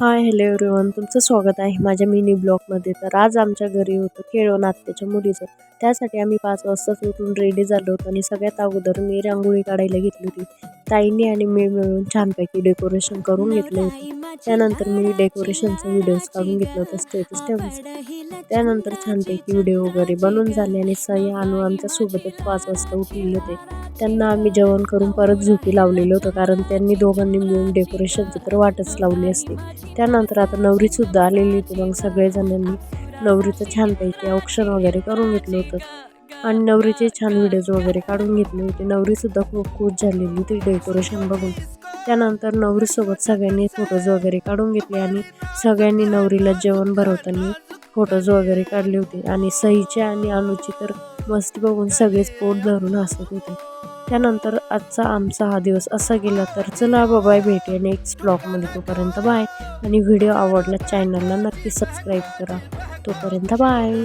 Hi hello everyone, तुमचं स्वागत आहे माझ्या मिनी ब्लॉगमध्ये. तर आज आमच्या घरी होतं केळवण आत्याच्या मुलीचं. त्यासाठी आम्ही 5 वाजताच उठून रेडी झालो होतो आणि सगळ्यात अगोदर मी रांगोळी काढायला घेतली होती. ताईंनी आणि मी मिळून छानपैकी डेकोरेशन करून घेतलं होतं. त्यानंतर मी डेकोरेशनचा व्हिडिओज काढून घेतलं होतं स्टेटस ठेवण्यासाठी. त्यानंतर छानपैकी व्हिडिओ वगैरे बनवून झाले आणि सई आणू आमच्या सोबतच 5 वाजता उठलेले होते. त्यांना आम्ही जेवण करून परत झोपी लावलेलं होतं, कारण त्यांनी दोघांनी मिळून डेकोरेशनची तर वाटच लावली असते. त्यानंतर आता नवरीसुद्धा आलेली होती. मग सगळेजणांनी नवरीचं छानपैकी औक्षण वगैरे करून घेतलं होतं आणि नवरीचे छान व्हिडिओज वगैरे काढून घेतले होते. नवरीसुद्धा खूप खुश झालेली होती डेकोरेशन बघून. त्यानंतर नवरीसोबत सगळ्यांनी फोटोज वगैरे काढून घेतले आणि सगळ्यांनी नवरीला जेवण भरवताना फोटोज वगैरे काढले होते आणि सईचे आणि अनुची तर मस्ती बघून सगळेच पोट धरून हसत होते. त्यानंतर आजचा आमचा हा दिवस असा गेला. तर चला बाय, भेटूया नेक्स्ट ब्लॉगमध्ये. तोपर्यंत बाय आणि व्हिडिओ आवडला चॅनलला नक्की सबस्क्राईब करा. तोपर्यंत बाय.